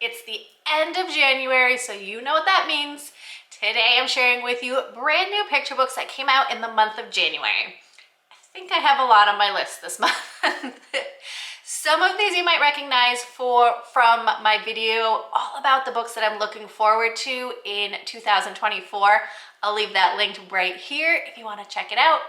It's the end of January, so you know what that means. Today I'm sharing with you brand new picture books that came out in the month of January. I think I have a lot on my list this month. Some of these you might recognize from my video all about the books that I'm looking forward to in 2024. I'll leave that linked right here if you want to check it out.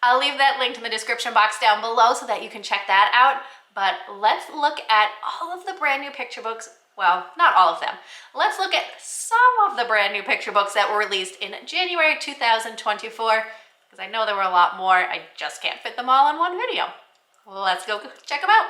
I'll leave that linked in the description box down below so that you can check that out. But let's look at all of the brand new picture books. Well, not all of them. Let's look at some of the brand new picture books that were released in January 2024, because I know there were a lot more. I just can't fit them all in one video. Let's go check them out.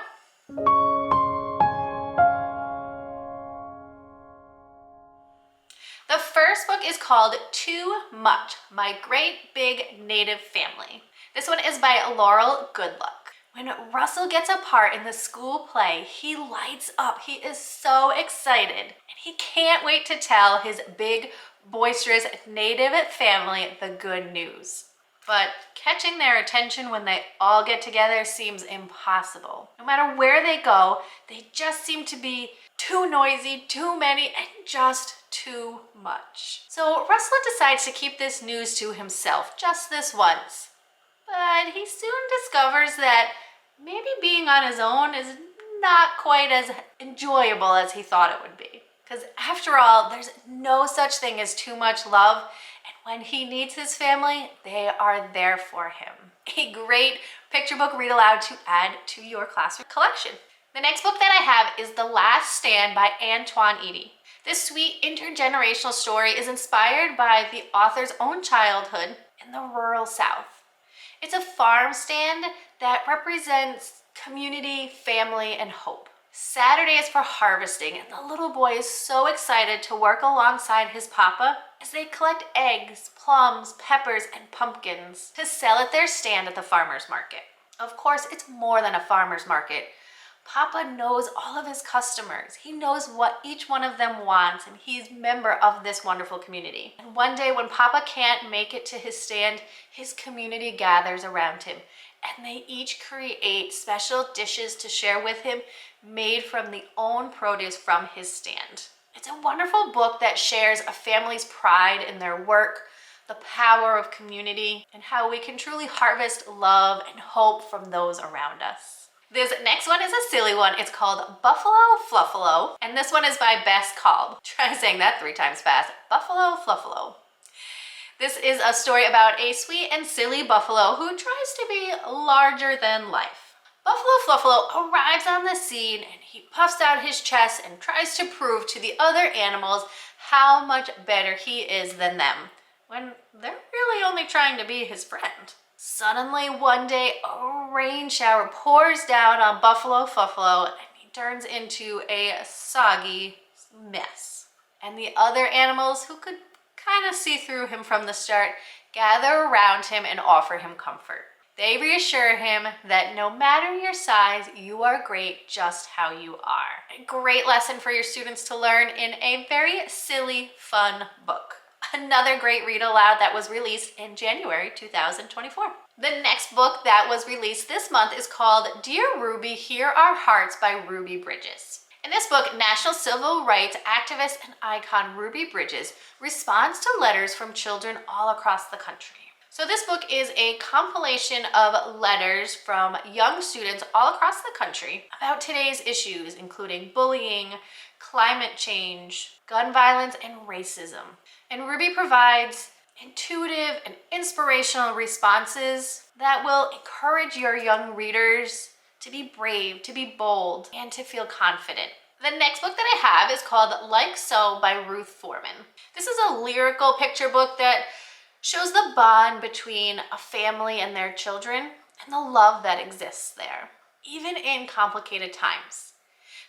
The first book is called Too Much, My Great Big Native Family. This one is by Laurel Goodluck. When Russell gets a part in the school play, he lights up. He is so excited, and he can't wait to tell his big, boisterous native family the good news. But catching their attention when they all get together seems impossible. No matter where they go, they just seem to be too noisy, too many, and just too much. So Russell decides to keep this news to himself just this once. But he soon discovers that maybe being on his own is not quite as enjoyable as he thought it would be. Because after all, there's no such thing as too much love, and when he needs his family, they are there for him. A great picture book read aloud to add to your classroom collection. The next book that I have is The Last Stand by Antoine Eady. This sweet intergenerational story is inspired by the author's own childhood in the rural South. It's a farm stand that represents community, family, and hope. Saturday is for harvesting, and the little boy is so excited to work alongside his papa as they collect eggs, plums, peppers, and pumpkins to sell at their stand at the farmer's market. Of course, it's more than a farmer's market. Papa knows all of his customers. He knows what each one of them wants, and he's a member of this wonderful community. And one day when Papa can't make it to his stand, his community gathers around him, and they each create special dishes to share with him made from the own produce from his stand. It's a wonderful book that shares a family's pride in their work, the power of community, and how we can truly harvest love and hope from those around us. This next one is a silly one. It's called Buffalo Fluffalo, and this one is by Bess Kalb. Try saying that 3 times fast. Buffalo Fluffalo. This is a story about a sweet and silly buffalo who tries to be larger than life. Buffalo Fluffalo arrives on the scene, and he puffs out his chest and tries to prove to the other animals how much better he is than them, when they're really only trying to be his friend. Suddenly, one day, a rain shower pours down on Buffalo Fluffalo, and he turns into a soggy mess. And the other animals, who could kind of see through him from the start, gather around him and offer him comfort. They reassure him that no matter your size, you are great just how you are. A great lesson for your students to learn in a very silly, fun book. Another great read aloud that was released in January 2024. The next book that was released this month is called Dear Ruby, Hear Our Hearts by Ruby Bridges. In this book, national civil rights activist and icon Ruby Bridges responds to letters from children all across the country. So this book is a compilation of letters from young students all across the country about today's issues, including bullying, climate change, gun violence, and racism. And Ruby provides intuitive and inspirational responses that will encourage your young readers to be brave, to be bold, and to feel confident. The next book that I have is called Like So by Ruth Foreman. This is a lyrical picture book that shows the bond between a family and their children and the love that exists there, even in complicated times.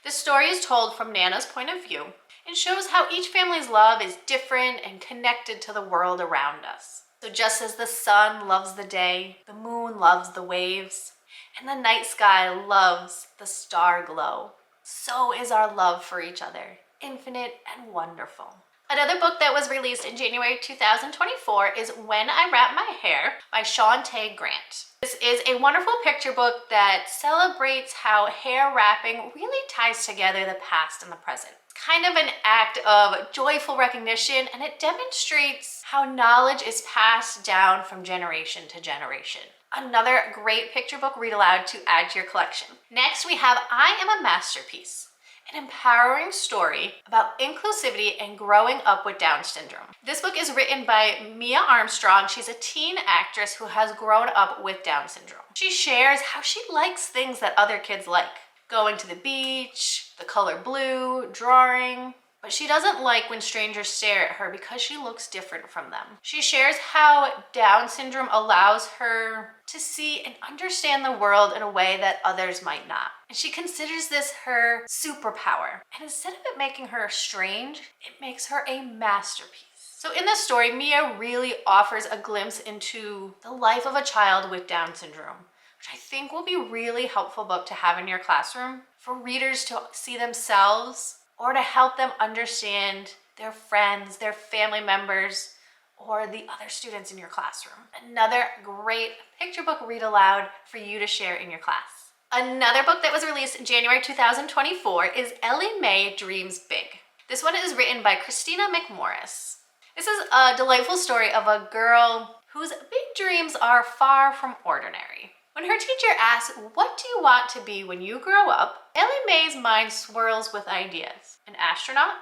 This story is told from Nana's point of view and shows how each family's love is different and connected to the world around us. So just as the sun loves the day, the moon loves the waves, and the night sky loves the star glow, so is our love for each other, infinite and wonderful. Another book that was released in January 2024 is When I Wrap My Hair by Shawntae Grant. This is a wonderful picture book that celebrates how hair wrapping really ties together the past and the present. It's kind of an act of joyful recognition, and it demonstrates how knowledge is passed down from generation to generation. Another great picture book read aloud to add to your collection. Next, we have I Am a Masterpiece, an empowering story about inclusivity and growing up with Down syndrome. This book is written by Mia Armstrong. She's a teen actress who has grown up with Down syndrome. She shares how she likes things that other kids like. Going to the beach, the color blue, drawing. But she doesn't like when strangers stare at her because she looks different from them. She shares how Down syndrome allows her to see and understand the world in a way that others might not. And she considers this her superpower. And instead of it making her strange, it makes her a masterpiece. So in this story, Mia really offers a glimpse into the life of a child with Down syndrome, which I think will be a really helpful book to have in your classroom for readers to see themselves or to help them understand their friends, their family members, or the other students in your classroom. Another great picture book read aloud for you to share in your class. Another book that was released in January 2024 is Ellie May Dreams Big. This one is written by Christina McMorris. This is a delightful story of a girl whose big dreams are far from ordinary. When her teacher asks, "What do you want to be when you grow up?" Ellie May's mind swirls with ideas. An astronaut?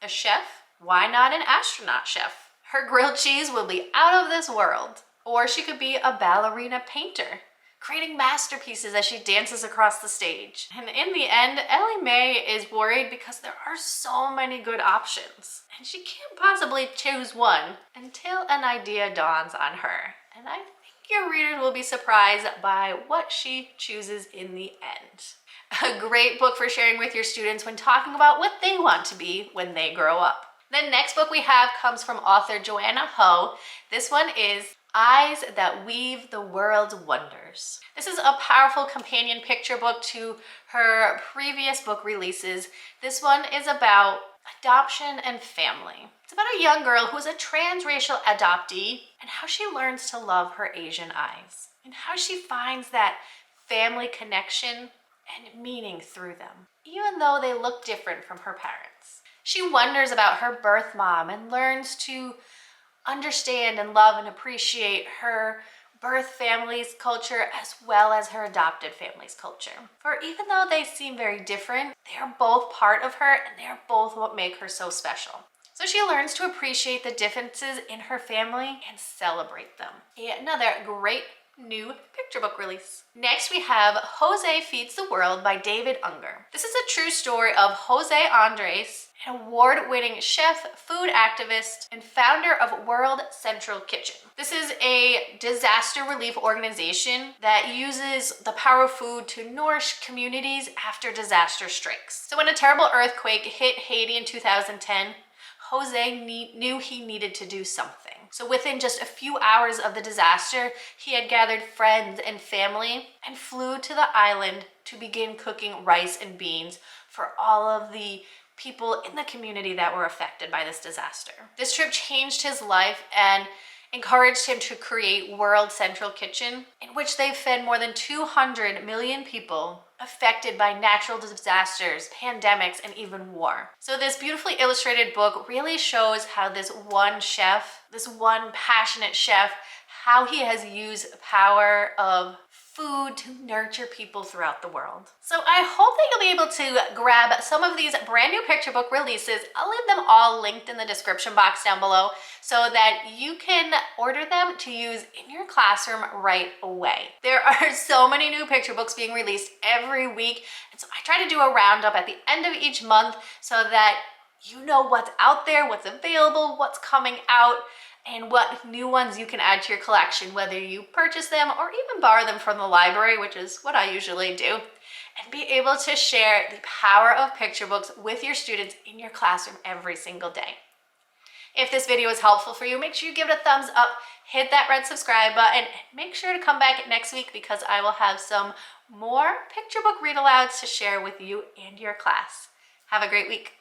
A chef? Why not an astronaut chef? Her grilled cheese will be out of this world. Or she could be a ballerina painter, creating masterpieces as she dances across the stage. And in the end, Ellie May is worried because there are so many good options, and she can't possibly choose one until an idea dawns on her. And I think your readers will be surprised by what she chooses in the end. A great book for sharing with your students when talking about what they want to be when they grow up. The next book we have comes from author Joanna Ho. This one is Eyes That Weave the World's Wonders. This is a powerful companion picture book to her previous book releases. This one is about adoption and family. It's about a young girl who is a transracial adoptee and how she learns to love her Asian eyes and how she finds that family connection and meaning through them, even though they look different from her parents. She wonders about her birth mom and learns to understand and love and appreciate her birth family's culture as well as her adopted family's culture. For even though they seem very different, they are both part of her and they are both what make her so special. So she learns to appreciate the differences in her family and celebrate them. Yet another great new picture book release. Next we have Jose Feeds the World by David Unger. This is a true story of Jose Andres, an award-winning chef, food activist, and founder of World Central Kitchen. This is a disaster relief organization that uses the power of food to nourish communities after disaster strikes. So when a terrible earthquake hit Haiti in 2010, Jose knew he needed to do something. So within just a few hours of the disaster, he had gathered friends and family and flew to the island to begin cooking rice and beans for all of the people in the community that were affected by this disaster. This trip changed his life and encouraged him to create World Central Kitchen, in which they've fed more than 200 million people affected by natural disasters, pandemics, and even war. So this beautifully illustrated book really shows how this one chef, this one passionate chef, how he has used the power of food to nurture people throughout the world. So I hope that you'll be able to grab some of these brand new picture book releases. I'll leave them all linked in the description box down below so that you can order them to use in your classroom right away. There are so many new picture books being released every week, and so I try to do a roundup at the end of each month so that you know what's out there, what's available, what's coming out, and what new ones you can add to your collection, whether you purchase them or even borrow them from the library, which is what I usually do, and be able to share the power of picture books with your students in your classroom every single day. If this video was helpful for you, make sure you give it a thumbs up, hit that red subscribe button, and make sure to come back next week because I will have some more picture book read alouds to share with you and your class. Have a great week.